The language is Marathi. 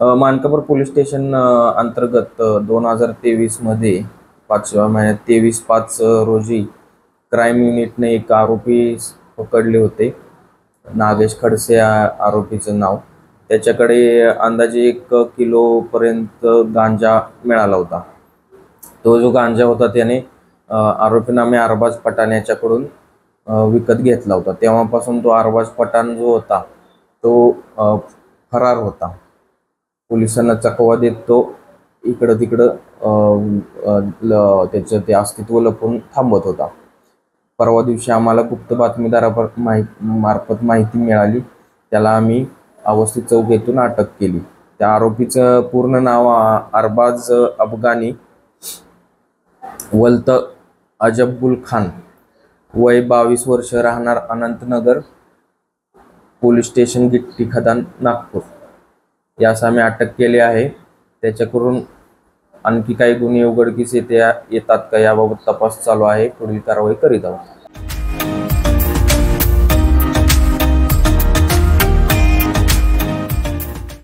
मानकापूर पोलीस स्टेशन अंतर्गत 2023 मध्ये 5व्या महिन्यात 23/5 रोजी क्राईम युनिटने एक आरोपी पकडले होते. नागेश खडसे आरोपीचं नाव. त्याच्याकडे अंदाजे 1 किलोपर्यंत गांजा मिळाला होता. तो जो गांजा होता त्याने आरोपीनामे अरबाज पठाण याच्याकडून विकत घेतला होता. तेव्हापासून तो अरबाज पठाण जो होता तो फरार होता. पोलिसांना चकवा देत तो इकडं तिकडं त्याचं ते अस्तित्व लपवून थांबत होता. परवा दिवशी आम्हाला गुप्त बातमीदारामार्फत माहिती मिळाली. त्याला आम्ही अवस्थी चौक येथून अटक केली. त्या आरोपीचं पूर्ण नाव अरबाज अफगानी वल्द अजबुल खान, वय 22 वर्ष, राहणार अनंतनगर पोलीस स्टेशन, गिट्टी खदान, नागपूर. यास आम्ही अटक केली आहे. त्याच्याकडून आणखी काही गुन्हे उघडकीस येतात का याबाबत तपास चालू आहे. पुढील कारवाई करीत आहोत.